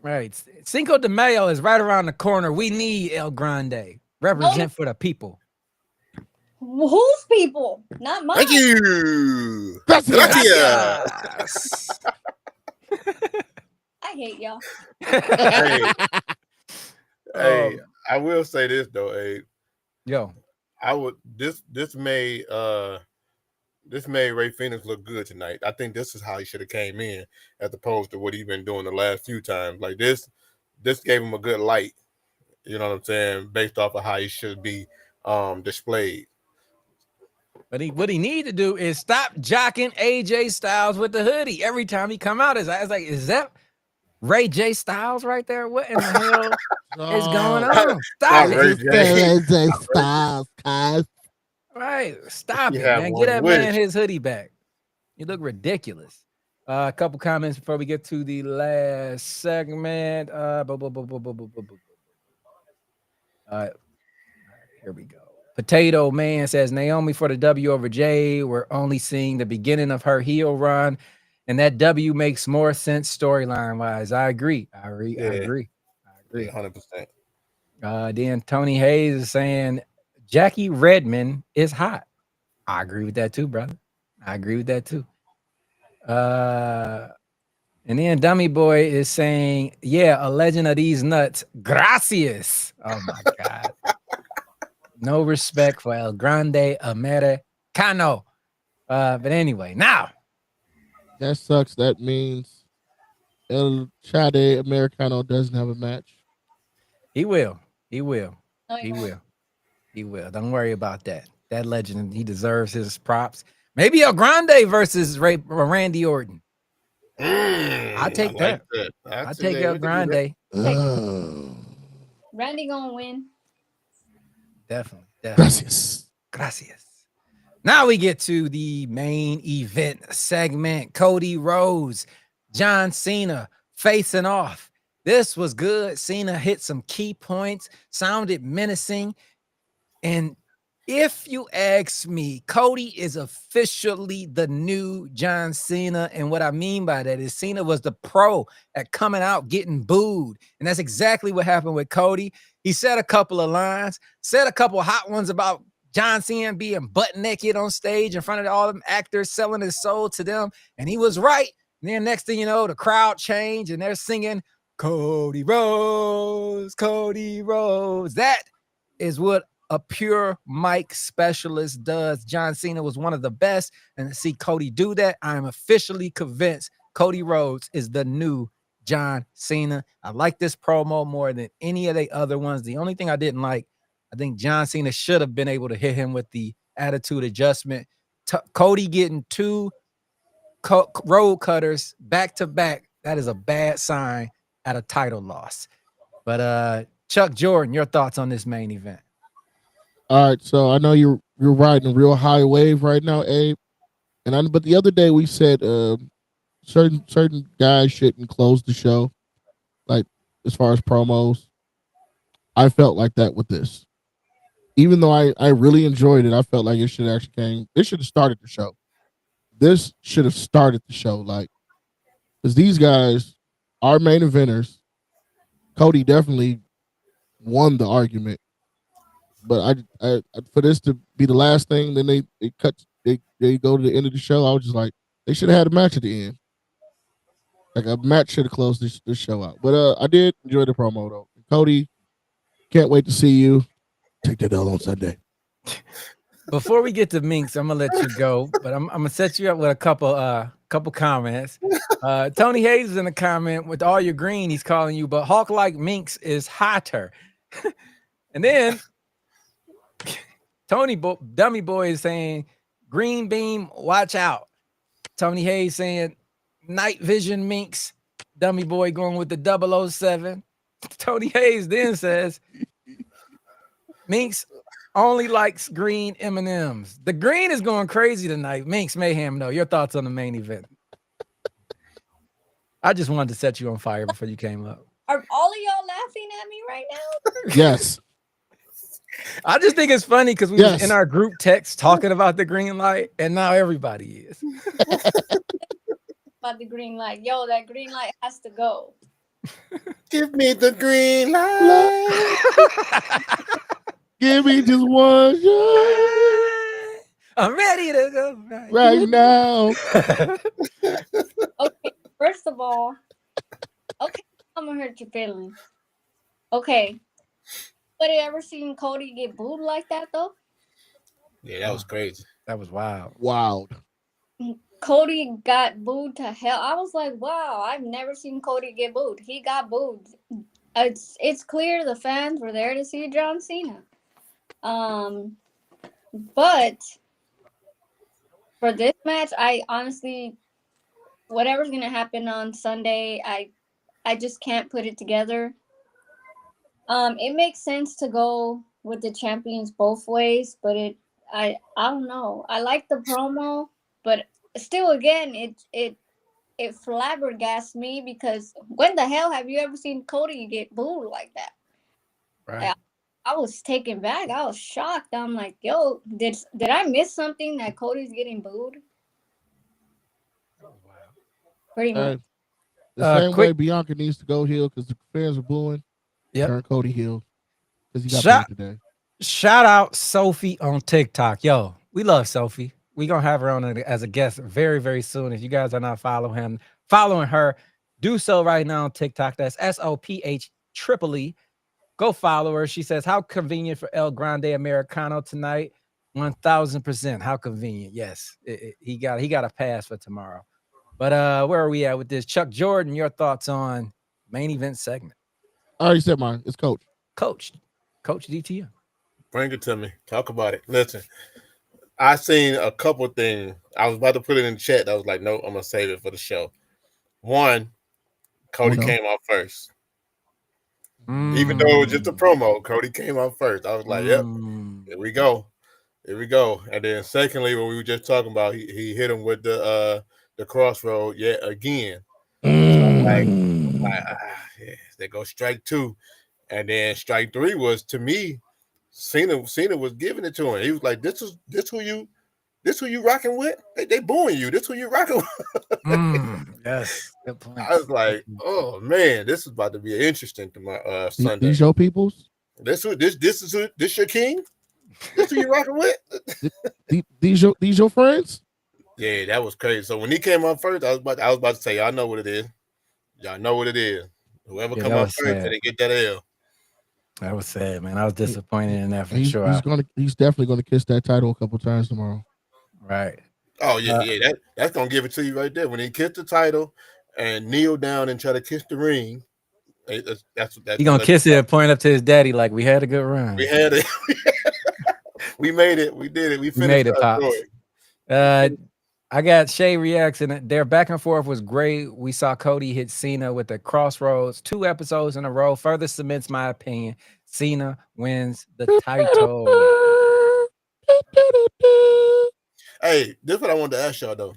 Right. Cinco de Mayo is right around the corner. We need El Grande. Represent for the people. Whose people? Not mine. Thank you. Gracias. I hate y'all. Hey, I will say this though. Hey, Yo, I would this made Rey Fénix look good tonight. I think this is how he should have came in, as opposed to what he's been doing the last few times. Like this gave him a good light. You know what I'm saying? Based off of how he should be displayed. but what he need to do is stop jocking AJ Styles with the hoodie every time he come out. It's like, is that Ray J Styles right there? What in the hell is going on? Stop it. AJ Styles, guys. Right. Stop it, Yeah, man. one Get that wish. man his hoodie back. You look ridiculous. A couple comments before we get to the last segment. Here we go. Potato Man says Naomi for the W over Jay. We're only seeing the beginning of her heel run, and that W makes more sense storyline wise. I agree. I agree. 100%. Then Tony Hayes is saying Jackie Redmond is hot. I agree with that too, brother. I agree with that too. And then Dummy Boy is saying, yeah, a legend of these nuts. Gracias. Oh my God. No respect for El Grande Americano. But anyway, now. That sucks. That means El Chade Americano doesn't have a match. He will. He will. No, He you won't. will. He will. Don't worry about that. That legend, he deserves his props. Maybe El Grande versus Randy Orton. I'll take that. I'll take El Grande. Randy gonna win. Definitely. Gracias. Gracias. Now we get to the main event segment. Cody Rhodes, John Cena facing off. This was good. Cena hit some key points, sounded menacing. And if you ask me, Cody is officially the new John Cena. And what I mean by that is Cena was the pro at coming out getting booed. And that's exactly what happened with Cody. He said a couple of lines, said a couple of hot ones about John Cena being butt naked on stage in front of all them actors selling his soul to them. And he was right. And then next thing you know, the crowd changed and they're singing Cody Rhodes, Cody Rhodes. That is what a pure mic specialist does. John Cena was one of the best. And to see Cody do that, I am officially convinced Cody Rhodes is the new John Cena. I like this promo more than any of the other ones. The only thing I didn't like, I think John Cena should have been able to hit him with the attitude adjustment. Cody getting two road cutters back to back. That is a bad sign at a title loss. But Chuck Jordan, your thoughts on this main event? All right, so I know you're riding a real high wave right now, Abe. But the other day we said certain guys shouldn't close the show, like as far as promos. I felt like that with this. Even though I really enjoyed it, I felt like it should have started the show. This should have started the show, like, because these guys are main eventers. Cody definitely won the argument. But I for this to be the last thing, then they go to the end of the show. I was just like, they should have had a match at the end. Like a match should have closed this show out. But I did enjoy the promo though. Cody, can't wait to see you. Take that L on Sunday. Before we get to Miinx, I'm gonna let you go, but I'm gonna set you up with a couple comments. Tony Hayes is in the comment with all your green. He's calling you, but Hawk like Miinx is hotter. And then Dummy Boy is saying, Green Beam, watch out. Tony Hayes saying, Night Vision Miinx. Dummy Boy going with the 007. Tony Hayes then says, Miinx only likes green M&Ms. The green is going crazy tonight. Miinx Mayhem, though. Your thoughts on the main event? I just wanted to set you on fire before you came up. Are all of y'all laughing at me right now? Yes. I just think it's funny because we was in our group text talking about the green light, and now everybody is. About the green light. Yo, that green light has to go. Give me the green light. Give me just one shot. I'm ready to go right now. Okay, first of all, okay, I'm gonna hurt your feelings. Okay. Anybody ever seen Cody get booed like that though? Yeah, that was crazy. That was wild. Wild. Cody got booed to hell. I was like, wow, I've never seen Cody get booed. He got booed. It's clear the fans were there to see John Cena. But for this match, I honestly, whatever's gonna happen on Sunday, I just can't put it together. It makes sense to go with the champions both ways, but I don't know. I like the promo, but still, again, it flabbergasted me because when the hell have you ever seen Cody get booed like that? Right. I was taken back. I was shocked. I'm like, yo, did I miss something that Cody's getting booed? Pretty much. The same way Bianca needs to go heel because the fans are booing. Yep. Turn Cody heel because he got booed today. Shout out Sophie on TikTok. Yo, we love Sophie. We're going to have her on as a guest very, very soon. If you guys are not following her, do so right now on TikTok. That's SOPH Go follow her. She says, how convenient for El Grande Americano tonight? 1000%. How convenient. Yes. He got a pass for tomorrow. But where are we at with this? Chuck Jordan, your thoughts on main event segment? I already said mine. It's Coach DTM. Bring it to me. Talk about it. Listen, I seen a couple things. I was about to put it in the chat. I was like, no, I'm going to save it for the show. One, Cody came out first. Even though it was just a promo, Cody came out first. I was like, yep, here we go. And then secondly, what we were just talking about, he hit him with the crossroad yet again. They go strike two. And then strike three was, to me, Cena was giving it to him. He was like, this who you rocking with? They booing you. This who you rocking with? Yes. Good point. I was like, oh man, this is about to be interesting to my Sunday. These your peoples? This your king? This who you rocking with? These your friends? Yeah, that was crazy. So when he came up first, I was about to say, y'all know what it is. Y'all know what it is. Whoever come up first, they get that L. That was sad, man. I was disappointed in that for he's, sure. He's definitely gonna kiss that title a couple times tomorrow. Right. Oh yeah. That's gonna give it to you right there. When he kissed the title and kneel down and try to kiss the ring, that's he gonna kiss it and point up to his daddy like we had a good run. We had it. We made it. We did it. We finished made it, Pops. I got Shay reacts, and their back and forth was great. We saw Cody hit Cena with the crossroads 2 episodes in a row. Further cements my opinion. Cena wins the title. Hey, this is what I wanted to ask y'all though.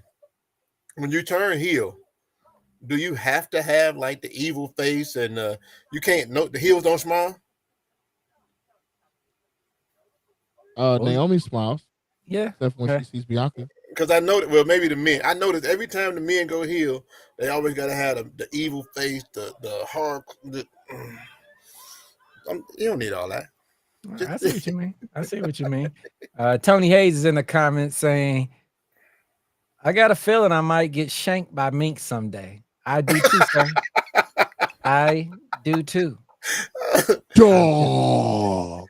When you turn heel, do you have to have like the evil face and you can't the heels don't smile? Naomi smiles. Yeah. Except when she sees Bianca. Because I know that, well, maybe the men. I noticed every time the men go heel, they always got to have the evil face, the hard. You don't need all that. I see what you mean. Tony Hayes is in the comments saying, I got a feeling I might get shanked by Miinx someday. I do too, sir. I do too. Dog.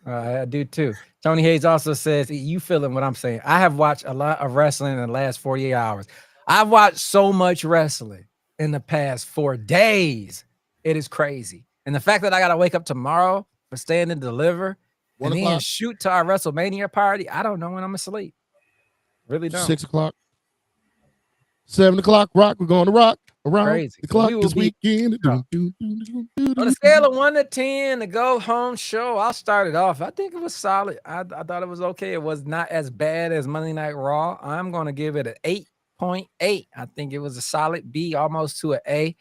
I do too. Tony Hayes also says, you feeling what I'm saying? I have watched a lot of wrestling in the last 48 hours. I've watched so much wrestling in the past 4 days. It is crazy. And the fact that I got to wake up tomorrow for Stand and Deliver and then shoot to our WrestleMania party, I don't know when I'm asleep. Really don't. 6 o'clock. 7 o'clock, rock. We're going to rock around crazy. the clock this weekend. On a scale of 1 to 10, the go home show, I'll start it off. I think it was solid. I thought it was okay. It was not as bad as Monday Night Raw. I'm going to give it an 8.8. I think it was a solid B, almost to an A.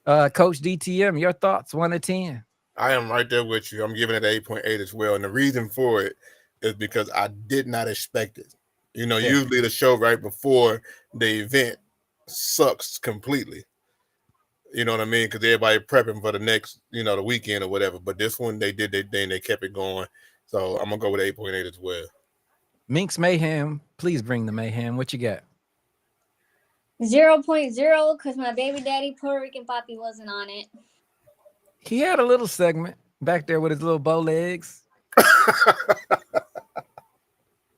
Coach DTM, your thoughts, 1 to 10? I am right there with you. I'm giving it 8.8 as well. And the reason for it is because I did not expect it. You know, usually the show right before the event sucks completely. You know what I mean? Because everybody prepping for the next, the weekend or whatever. But this one, they did their thing. They kept it going. So I'm going to go with 8.8 as well. Miinx Mayhem, please bring the mayhem. What you got? 0.0 because my baby daddy Puerto Rican Papi wasn't on it. He had a little segment back there with his little bow legs.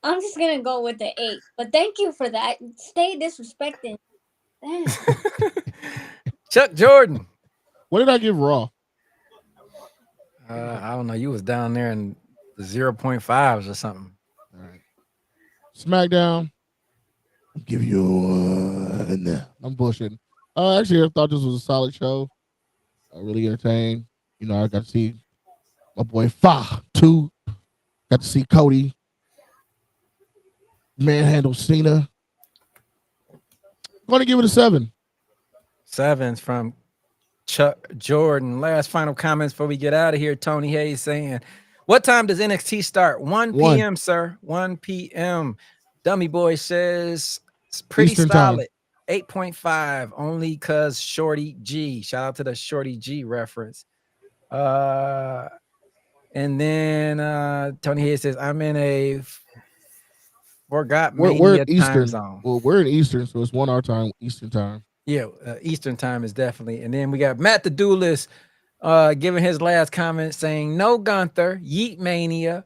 I'm just going to go with the 8. But thank you for that. Stay disrespecting. Chuck Jordan. What did I give Raw? I don't know. You was down there in the 0.5s or something. All right. SmackDown. I'll give you 1. I'm bullshitting. Actually, I thought this was a solid show. Really entertained. I got to see my boy Fa 2. Got to see Cody manhandle Cena. I'm going to give it a 7. 7's from Chuck Jordan. Last final comments before we get out of here. Tony Hayes saying, what time does NXT start? 1 p.m., sir. 1 p.m. Dummy Boy says it's pretty Eastern solid. 8.5, only because Shorty G. Shout out to the Shorty G reference. And then Tony Hayes says, I'm in a forgot we're Eastern time zone. Well, we're in Eastern, so it's 1 hour time, Eastern time. Yeah, Eastern time is definitely. And then we got Matt the Duelist giving his last comment saying, no Gunther, Yeet Mania,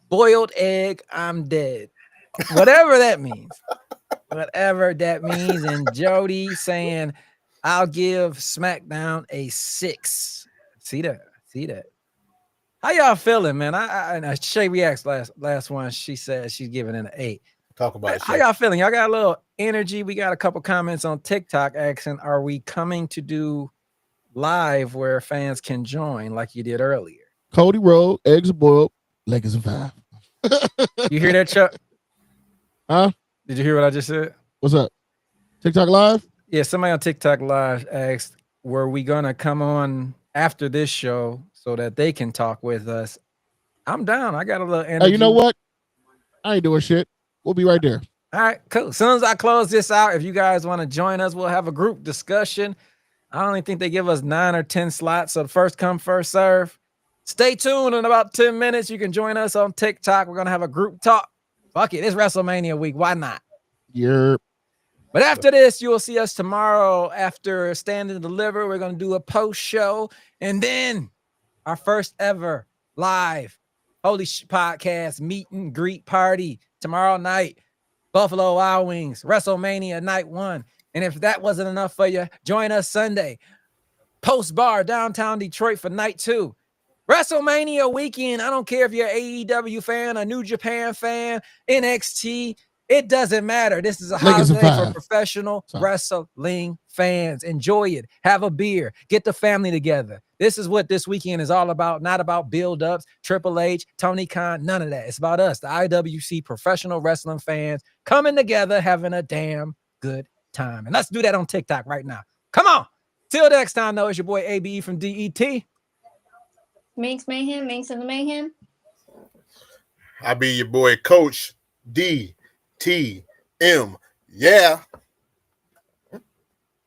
boiled egg, I'm dead. Whatever that means. Whatever that means. And Jody saying, I'll give SmackDown a 6. See that? How y'all feeling, man? I Shay reacts last one. She said she's giving it an 8. Talk about it. How y'all feeling? Y'all got a little energy. We got a couple comments on TikTok asking, are we coming to do live where fans can join like you did earlier? Cody Road, eggs are boiled, legs are 5. You hear that, Chuck? Huh? Did you hear what I just said? What's up? TikTok live? Yeah, somebody on TikTok live asked, were we gonna come on after this show so that they can talk with us? I'm down. I got a little energy. Hey, you know what? I ain't doing shit. We'll be right there. All right, cool. As soon as I close this out, if you guys want to join us, we'll have a group discussion. I don't even think they give us 9 or 10 slots. So first come, first serve. Stay tuned. In about 10 minutes, you can join us on TikTok. We're going to have a group talk. Fuck it. It's WrestleMania week. Why not? Yep. But after this, you will see us tomorrow after Stand and Deliver. We're going to do a post show. And then our first ever live Holy Shhh Podcast meet and greet party tomorrow night. Buffalo Wild Wings, WrestleMania night 1. And if that wasn't enough for you, join us Sunday. Post Bar, downtown Detroit for night 2. WrestleMania weekend. I don't care if you're an AEW fan, a New Japan fan, NXT. It doesn't matter. This is a holiday for professional wrestling fans. Enjoy it. Have a beer. Get the family together. This is what this weekend is all about. Not about build-ups, Triple H, Tony Khan, none of that. It's about us, the IWC professional wrestling fans, coming together, having a damn good time. And let's do that on TikTok right now. Come on. Till next time, though, it's your boy ABE from DET. Miinx Mayhem, Miinx of the Mayhem. I be your boy, Coach DTM. Yeah.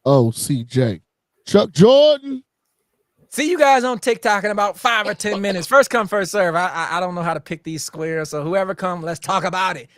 Oh, CJ. Chuck Jordan. See you guys on TikTok in about 5 or 10 minutes. First come, first serve. I don't know how to pick these squares, so whoever come, let's talk about it.